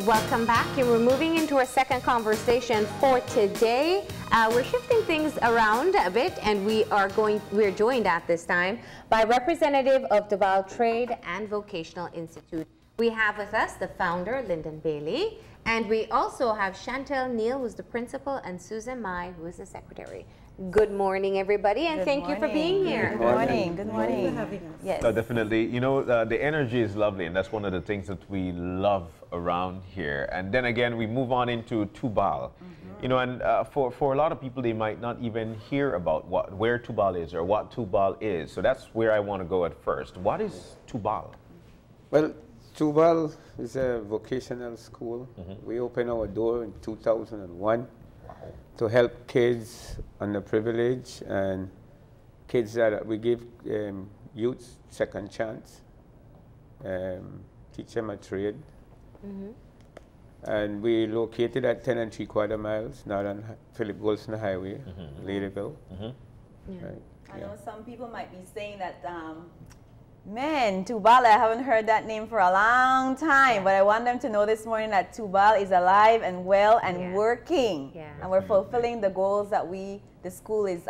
welcome back, and we're moving into our second conversation for today. We're shifting things around a bit, and we're joined at this time by representative of Tubal Trade and Vocational Institute. We have with us the founder, Lyndon Bailey, and we also have Shantel Neal, who's the principal, and Susan Mai, who is the secretary. Good morning, everybody, and thank you for being here. Good morning. Good morning. Thanks for having us. Yes. Definitely. You know, the energy is lovely, and that's one of the things that we love around here. And then again, we move on into Tubal. You know, and for a lot of people, they might not even hear about where Tubal is or what Tubal is. So that's where I want to go at first. What is Tubal? Well, Tubal is a vocational school. We opened our door in 2001 to help kids underprivileged and kids that we give youth second chance, teach them a trade. And we located at 10 3/4 miles, not on Philip Golson Highway, Ladyville. Right. I know some people might be saying that, man, Tubal, I haven't heard that name for a long time, but I want them to know this morning that Tubal is alive and well and working. And we're fulfilling the goals that the school is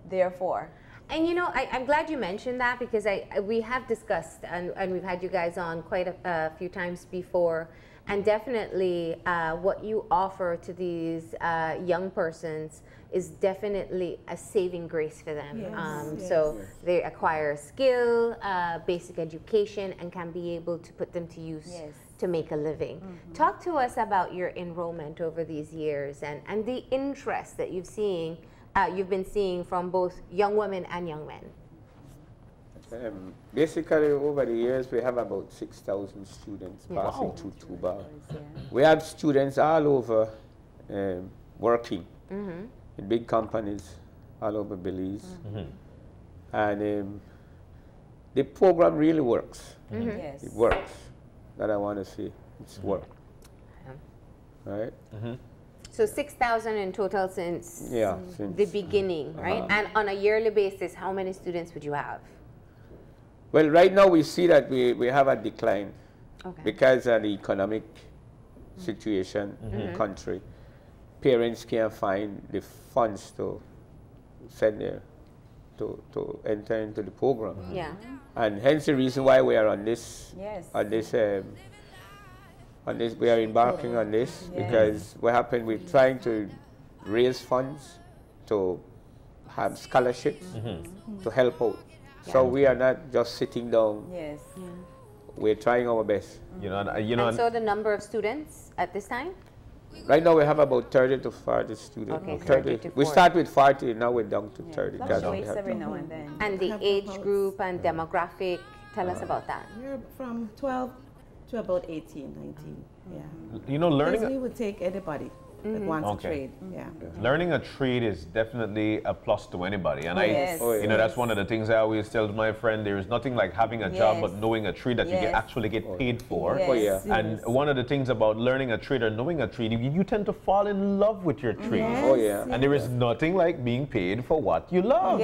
there for. And you know, I'm glad you mentioned that, because we have discussed and we've had you guys on quite a few times before, and definitely what you offer to these young persons is definitely a saving grace for them. So they acquire skill, basic education, and can be able to put them to use to make a living. Talk to us about your enrollment over these years and the interest that you've been seeing from both young women and young men. Basically, over the years, we have about 6,000 students passing through Tubal. We have students all over working in big companies all over Belize. And the program really works. It works. That I want to say. It's work. Right? So 6,000 in total since the beginning, right? And on a yearly basis, how many students would you have? Well, right now we see that we have a decline because of the economic situation in the country. Parents can't find the funds to send to enter into the program. And hence the reason why we are on this, we are embarking on this, because what happened, we're trying to raise funds to have scholarships to help out. So we are not just sitting down. We're trying our best. And so the number of students at this time? Right now we have about 30 to 40 students. Okay, 30 to 40. We start with 40, now we're down to 30. Fluctuates every now and then. And the age group and demographic, tell us about that. We're from 12 to about 18, 19. You know, learning. Because we would take anybody that wants a trade. Learning a trade is definitely a plus to anybody, and you know, that's one of the things I always tell my friend. There is nothing like having a job but knowing a trade that you can actually get paid for. And one of the things about learning a trade or knowing a trade, you tend to fall in love with your trade. And there is nothing like being paid for what you love.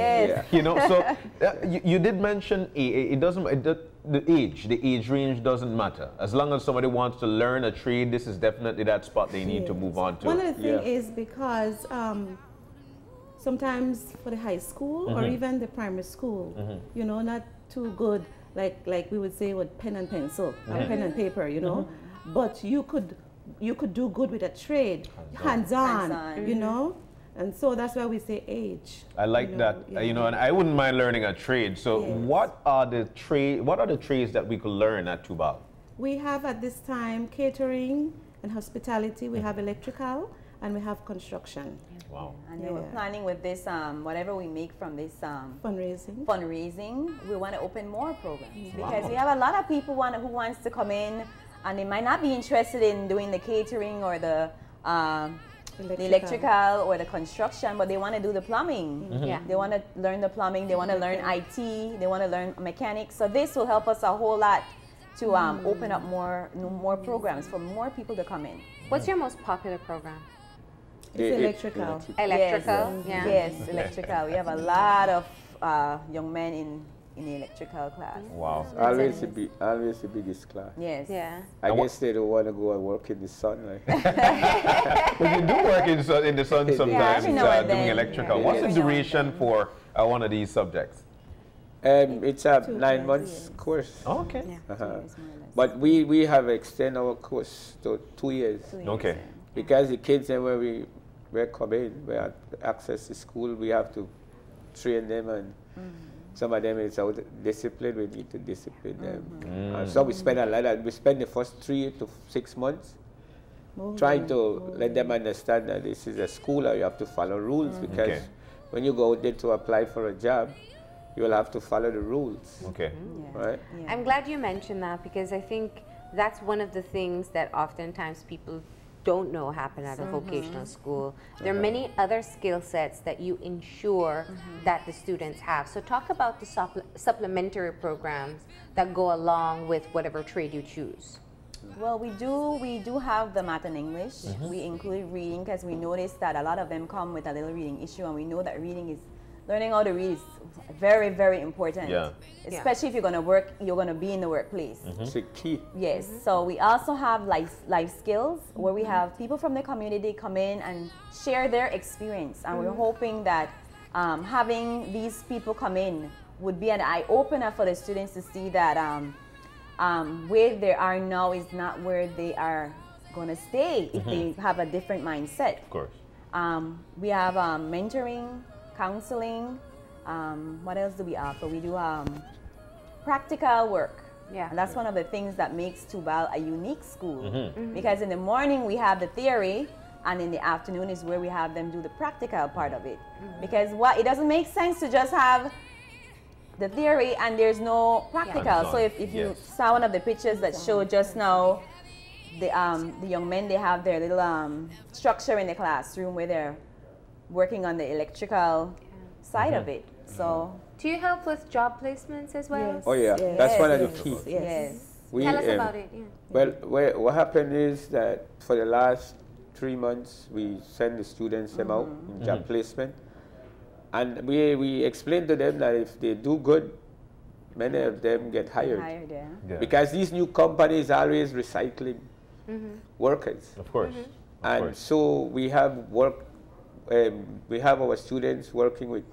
You know, so you did mention the age range doesn't matter. As long as somebody wants to learn a trade, this is definitely that spot they need to move on to. One of the things is because sometimes for the high school or even the primary school, you know, not too good, like we would say with pen and pencil or pen and paper, you know, but you could do good with a trade, hands-on, you know. And so that's why we say age. I like that, you know, and I wouldn't mind learning a trade. So what are the trades that we could learn at Tubal? We have at this time catering and hospitality. We have electrical and we have construction. Wow. And we're planning with this, whatever we make from this fundraising, we want to open more programs because we have a lot of people who wants to come in, and they might not be interested in doing the catering or the electrical or the construction, but they want to do the plumbing. They want to learn the plumbing, they want to learn IT, they want to learn mechanics. So this will help us a whole lot to open up more programs for more people to come in. What's your most popular program? It's electrical. Electrical? Yes, electrical. We have a lot of young men in in the electrical class. Wow. Always the biggest class. Yes. Yeah. I guess they don't want to go and work in the sun. Like. But you do work in the sun sometimes, doing electrical. Yeah. What's the duration for one of these subjects? It's a 9 months course. Oh, okay. Yeah, But we have extended our course to 2 years. Okay. Because the kids, when we come in, we have access to school, we have to train them, and some of them is out discipline, we need to discipline them. So we spend a lot we spend the first 3 to 6 months trying to let them understand that this is a school and you have to follow rules, because when you go out there to apply for a job, you will have to follow the rules. Okay. Right? Yeah. I'm glad you mentioned that, because I think that's one of the things that oftentimes people don't know happen at a vocational school. There are many other skill sets that you ensure that the students have. So talk about the supplementary programs that go along with whatever trade you choose. Well, we do have the math and English. We include reading, because we noticed that a lot of them come with a little reading issue, and we know that learning how to read is very, very important. Yeah. Especially if you're going to work, you're going to be in the workplace. It's a key. Yes. So we also have life skills, where we have people from the community come in and share their experience. And we're hoping that having these people come in would be an eye-opener for the students to see that where they are now is not where they are going to stay if they have a different mindset. Of course. We have mentoring, counseling. What else do we offer? We do practical work. Yeah. And that's one of the things that makes Tubal a unique school. Because in the morning we have the theory, and in the afternoon is where we have them do the practical part of it. Because it doesn't make sense to just have the theory and there's no practical. So if you saw one of the pictures that showed just now, the young men, they have their little structure in the classroom where they're working on the electrical side of it. So do you help with job placements as well? Oh yeah, that's one of the key. Yes. Tell us about it. Well, what happened is that for the last 3 months, we send the students them out in job placement, and we explain to them that if they do good, many of them get hired. Because these new companies are always recycling workers. Of course. And so we have we have our students working with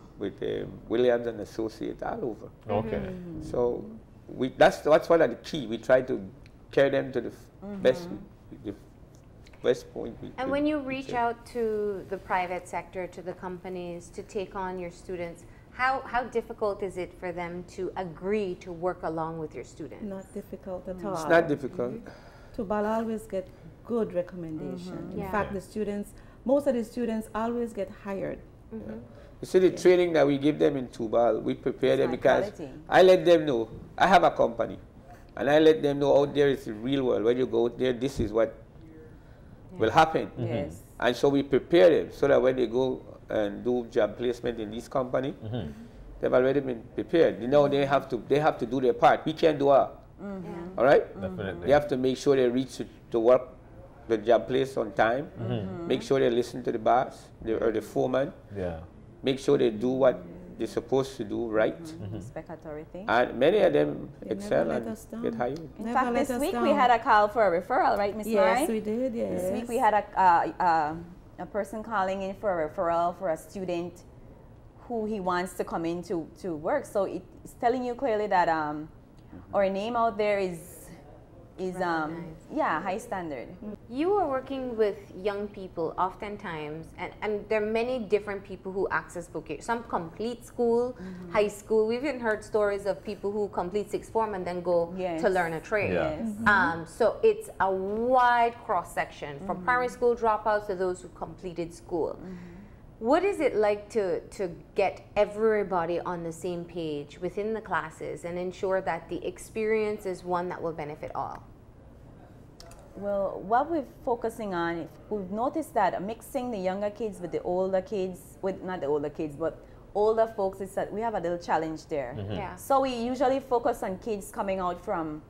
Williams and Associates all over. Okay. So that's one of the key. We try to carry them to the best point. And when you reach out to the private sector, to the companies, to take on your students, how difficult is it for them to agree to work along with your students? Not difficult at all. It's not difficult. Tubal always get good recommendation. In fact, most of the students always get hired. You see, the training that we give them in Tubal, we prepare them because I let them know I have a company, and I let them know out there is the real world. When you go out there, this is what will happen. Yes. And so we prepare them so that when they go and do job placement in this company, they've already been prepared. You know, they have to do their part. We can't do all. All right? Definitely. They have to make sure they reach the work, the job place on time. Make sure they listen to the boss or the foreman. Yeah. Make sure they do what they're supposed to do right. Respect authority. And many of them excel and get hired. In fact, this week we had a call for a referral, right, Ms. Yes, Mai? we did, yes. This week we had a person calling in for a referral for a student who he wants to come in to work. So it's telling you clearly that our name out there is high standard. You are working with young people oftentimes, and there are many different people who access vocation. Some complete school, high school. We've even heard stories of people who complete sixth form and then go to learn a trade. So it's a wide cross section from primary school dropouts to those who completed school. What is it like to get everybody on the same page within the classes and ensure that the experience is one that will benefit all? Well, what we're focusing on, we've noticed that mixing the younger kids with the older kids, not the older kids, but older folks, is that we have a little challenge there. So we usually focus on kids coming out from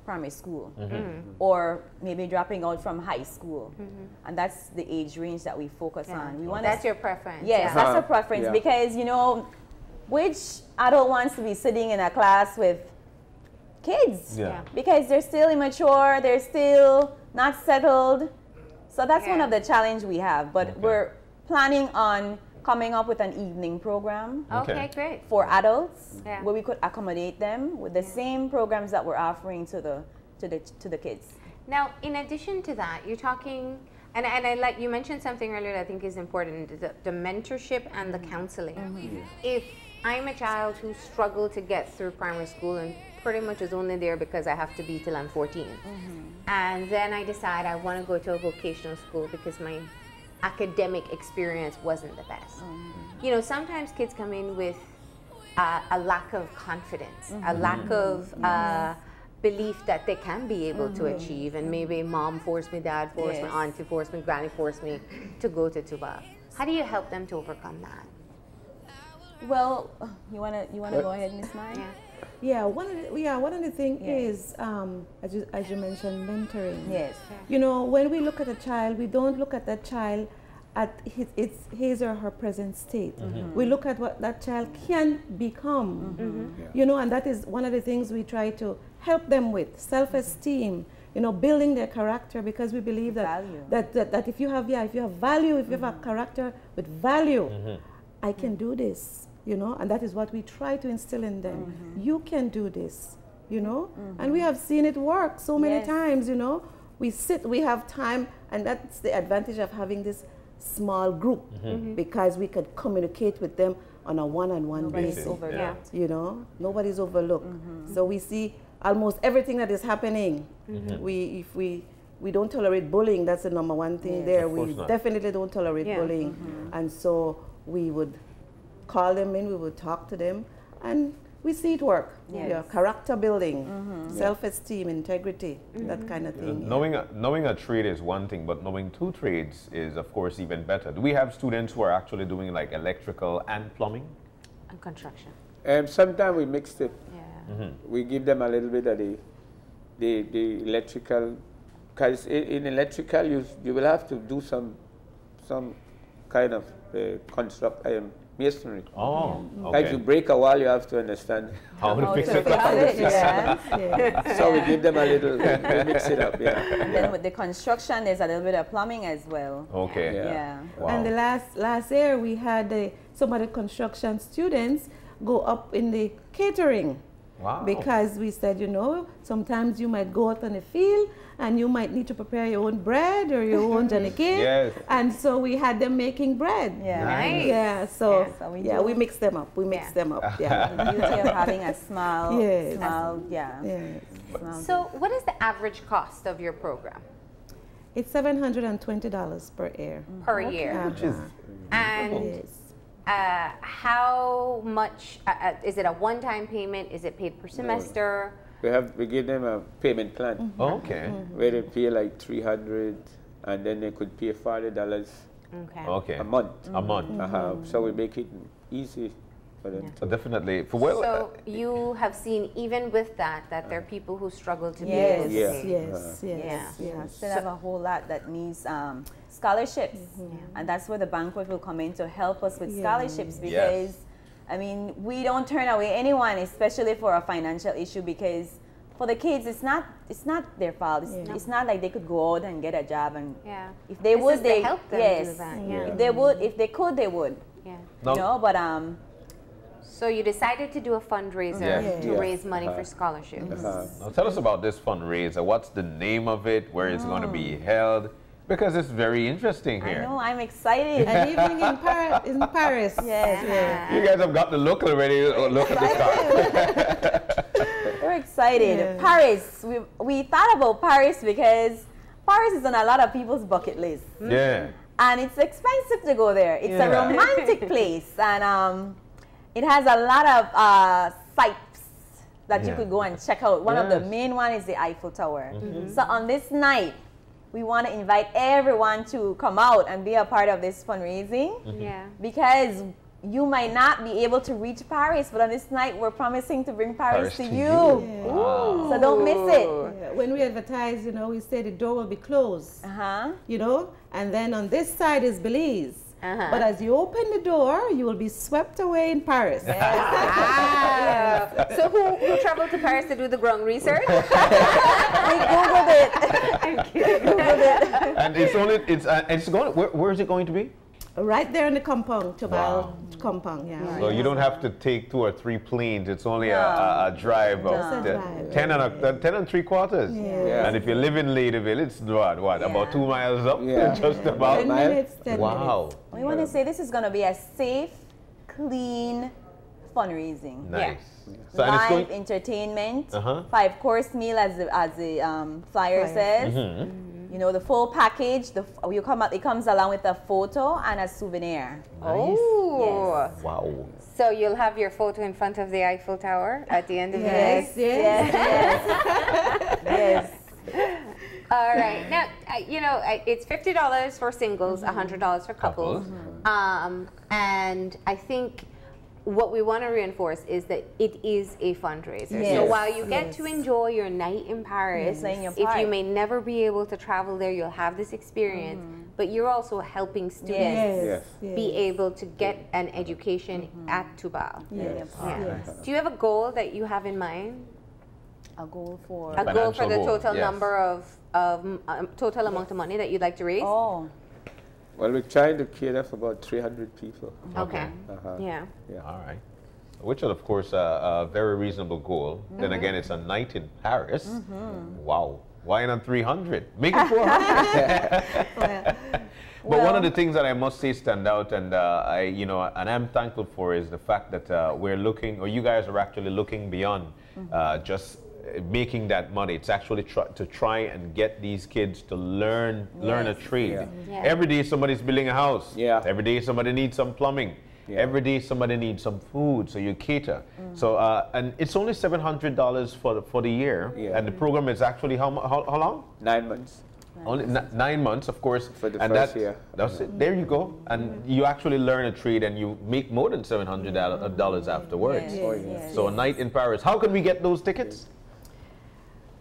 primary school or maybe dropping out from high school. And that's the age range that we focus on. We want that's your preference. Yes, that's our preference because, you know, which adult wants to be sitting in a class with kids? Yeah. Because they're still immature, they're still not settled. So that's one of the challenge we have. But we're planning on coming up with an evening program. Okay, great. For adults, where we could accommodate them with the same programs that we're offering to the kids. Now, in addition to that, you're talking, and I like you mentioned something earlier that I think is important, the mentorship and the counseling. If I'm a child who struggled to get through primary school and pretty much is only there because I have to be till I'm 14, and then I decide I want to go to a vocational school because my academic experience wasn't the best. You know, sometimes kids come in with a lack of confidence, a lack of belief that they can be able to achieve, and maybe mom forced me, dad forced me, auntie forced me, granny forced me to go to Tubal. How do you help them to overcome that? Well, you wanna go ahead, Miss Mai? Yeah, one of the things is, as you mentioned, mentoring. Yes. You know, when we look at a child, we don't look at that child at his or her present state. We look at what that child can become. You know, and that is one of the things we try to help them with, self-esteem. You know, building their character, because we believe that that if you have value, if you have a character with value, I can do this. You know, and that is what we try to instill in them. You can do this, you know, and we have seen it work so many times, you know. We have time, and that's the advantage of having this small group, because we could communicate with them on a one-on-one basis. You know, nobody's overlooked. So we see almost everything that is happening. If we don't tolerate bullying, that's the number one thing there. We definitely don't tolerate bullying. And so we would call them in, we would talk to them, and we see it work. Character building, self-esteem, integrity, that kind of thing. Knowing a trade is one thing, but knowing two trades is, of course, even better. Do we have students who are actually doing like electrical and plumbing? And construction. Sometimes we mix it. We give them a little bit of the electrical, because in electrical you will have to do some kind of construct masonry. Like you break a wall, you have to understand how to fix it. So we give them a little, we mix it up. And then with the construction, there's a little bit of plumbing as well. Wow. And the last year we had some of the construction students go up in the catering. Because we said, you know, sometimes you might go out on the field and you might need to prepare your own bread or your own Johnny cake. And so we had them making bread. We mix them up. We mix them up. The beauty of having a small, So what is the average cost of your program? It's $720 per year. Per year. Which is, and how much, is it a one-time payment? Is it paid per semester? We give them a payment plan. Where they pay like $300, and then they could pay $40 a month. So we make it easy for them. So definitely. So you have seen, even with that there are people who struggle to be able to pay. Still have a whole lot that needs scholarships, and that's where the banquet will come in to help us with scholarships, because I mean, we don't turn away anyone, especially for a financial issue, because for the kids it's not their fault. It's not like they could go out and get a job, and if they would, they help them do that. If they could, they would. You know, but so you decided to do a fundraiser to raise money for scholarships. Now tell us about this fundraiser. What's the name of it? Where it's going to be held? Because it's very interesting here. I know, I'm excited. An evening in Paris. You guys have got the look already. Look at this car. We're excited. Paris. We thought about Paris because Paris is on a lot of people's bucket list. And it's expensive to go there. It's a romantic place, and it has a lot of sites that you could go and check out. One of the main one is the Eiffel Tower. So on this night, we want to invite everyone to come out and be a part of this fundraising. Because you might not be able to reach Paris, but on this night, we're promising to bring Paris to you. So don't miss it. When we advertise, we say the door will be closed. You know, and then on this side is Belize. But as you open the door, you will be swept away in Paris. So who traveled to Paris to do the ground research? We Googled it. And it's going. Where is it going to be? Right there in the compound, Tubal compound, yeah. So you don't have to take 2 or 3 planes. It's only a drive of 10 and 3/4. Yeah. And if you live in Ladyville, it's what about 2 miles up? Yeah. Just about. 10 minutes, 10 Wow. We want to say this is going to be a safe, clean fundraising. Nice. Yeah. So, and it's Live going, entertainment, 5-course meal as the flyer says. You know, the full package. It comes along with a photo and a souvenir. Oh. Yes. wow. So you'll have your photo in front of the Eiffel Tower at the end of the day? Yes. All right. Now, it's $50 for singles, $100 for couples. And I think what we want to reinforce is that it is a fundraiser. Yes. So while you get to enjoy your night in Paris, if you may never be able to travel there, you'll have this experience. But you're also helping students be able to get an education at Tubal. Yes. Do you have a goal that you have in mind? A goal for A goal for the goal, total number of total amount of money that you'd like to raise? Oh. Well, we're trying to cater for about 300 people. Okay. Yeah. All right. Which is, of course, a very reasonable goal. Then again, it's a night in Paris. Wow. Why not 300? Make it 400. But one of the things that I must say stand out, and and I'm thankful for, is the fact that we're looking, or you guys are actually looking beyond just making that money. It's actually to try and get these kids to learn a trade. Every day somebody's building a house. Every day somebody needs some plumbing. Every day somebody needs some food, so you cater. So and it's only $700 for the year, and the program is actually how long? 9 months. Only 9 months, of course. For the and first year. That's it. There you go. And you actually learn a trade, and you make more than $700 afterwards. So a night in Paris. How can we get those tickets?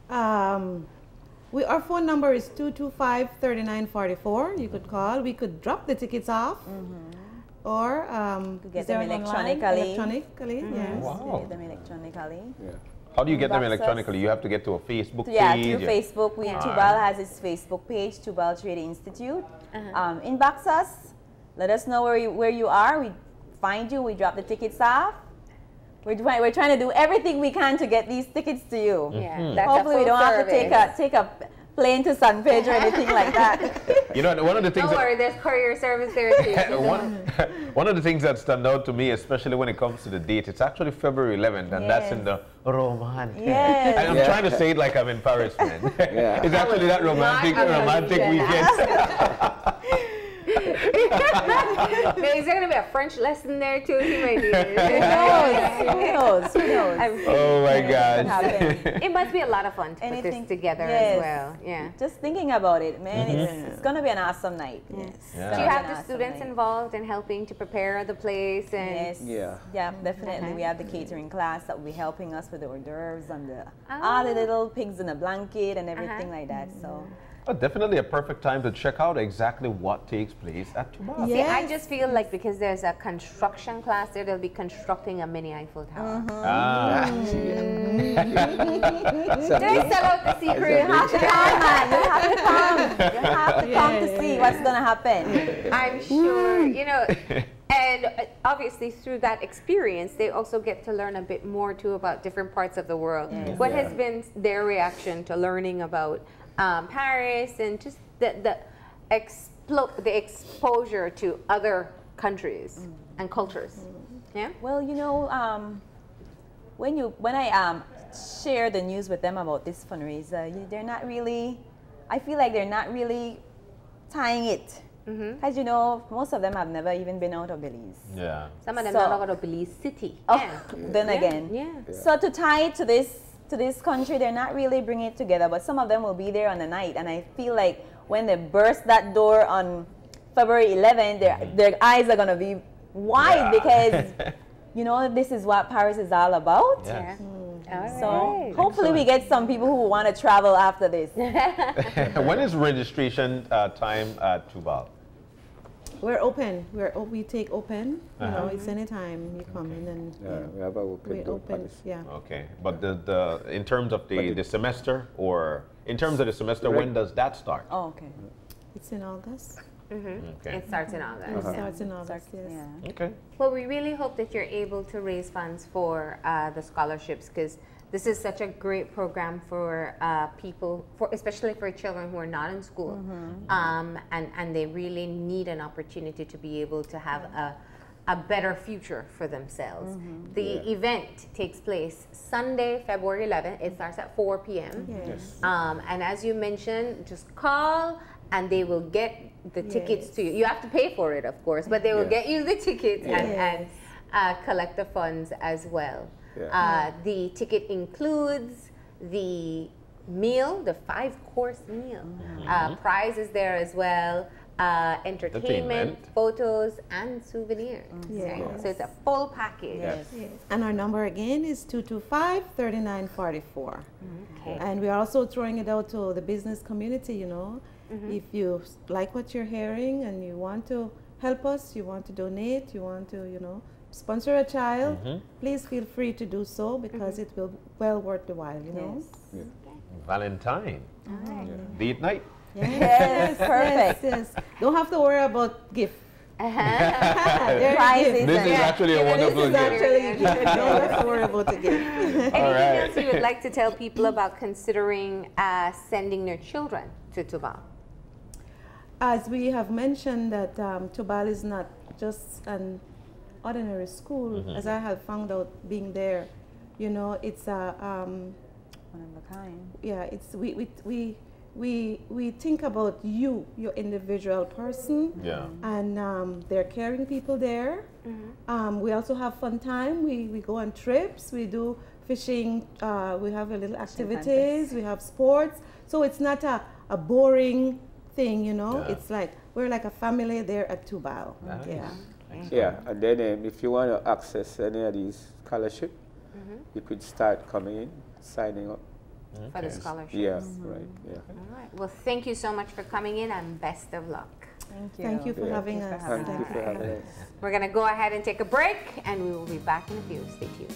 Our phone number is 225-3944. You could call. We could drop the tickets off. Or get them electronically. Yes. Wow. Get them electronically. How do you get them electronically? You have to get to a Facebook page? Yeah, through Facebook. Tubal has its Facebook page, Tubal Trade Institute. Inbox us. Let us know where you are. We find you. We drop the tickets off. We're trying to do everything we can to get these tickets to you. Hopefully we don't have to take a plane to San Pedro or anything like that. One of the things. Don't worry, there's courier service there too. One of the things that stand out to me, especially when it comes to the date, it's actually February 11th, and that's in the romantic. Yes. I'm trying to say it like I'm in Paris, man. It's actually that romantic weekend. Maybe is there going to be a French lesson there too? He may do it. Who knows? Oh my gosh. It must be a lot of fun to put this together as well. Yeah. Just thinking about it, man, it's going to be an awesome night. Do you have the students involved in helping to prepare the place? And Yeah, definitely. We have the catering class that will be helping us with the hors d'oeuvres and all the little pigs in a blanket and everything like that. So. Oh, definitely a perfect time to check out exactly what takes place at Tubal. See, I just feel like because there's a construction class there, they'll be constructing a mini Eiffel Tower. Did I sell out the secret? You have to come, man. You have to come. You have to come to see what's going to happen. I'm sure, and obviously through that experience, they also get to learn a bit more too about different parts of the world. What has been their reaction to learning about Paris and just the exposure to other countries and cultures? Yeah. Well, when I share the news with them about this fundraiser, they're not really. I feel like they're not really tying it. As you know, most of them have never even been out of Belize. Yeah. Some of them not out of Belize City. Then again. So to tie it to this country, they're not really bringing it together, but some of them will be there on the night, and I feel like when they burst that door on February 11th, their eyes are going to be wide because, this is what Paris is all about. So hopefully we get some people who want to travel after this. When is registration time at Tubal? We're open. We take open. You know, it's anytime you come in and we have our open policy. Yeah. Okay, but the in terms of the semester, or in terms of the semester, when does that start? Oh, okay. It's in August. Okay. It starts in August. It starts in August, yes. Yeah. Okay. Well, we really hope that you're able to raise funds for the scholarships, because this is such a great program for people, especially for children who are not in school, and they really need an opportunity to be able to have a better future for themselves. The event takes place Sunday, February 11th. It starts at 4 p.m. Yes. And as you mentioned, just call and they will get the tickets to you. You have to pay for it, of course, but they will get you the tickets and collect the funds as well. The ticket includes the meal, the 5-course meal. Prize is there as well. Entertainment, photos, and souvenirs. So it's a full package. And our number again is 225-3944. And we're also throwing it out to the business community, you know. If you like what you're hearing and you want to help us, you want to donate, you want to, you know, sponsor a child, please feel free to do so, because it will well worth the while, you know. Valentine. Date night. Yes, perfect. Yes. Don't have to worry about gift. Prizes. This is actually a wonderful gift. Don't have to worry about the gift. Anything else you would like to tell people about considering sending their children to Tubal? As we have mentioned, that Tubal is not just an ordinary school, as I have found out being there. You know, it's a one of a kind. Yeah, it's we think about you, your individual person. And there are caring people there. We also have fun time. We go on trips. We do fishing. We have a little activities. We have sports. So it's not a boring thing, you know. It's like we're like a family there at Tubal. And then if you want to access any of these scholarships, you could start coming in, signing up. For the scholarships. Right. All right. Well, thank you so much for coming in, and best of luck. Thank you. Thank you for having us. Thank you for having us. We're going to go ahead and take a break, and we will be back in a few. Stay tuned.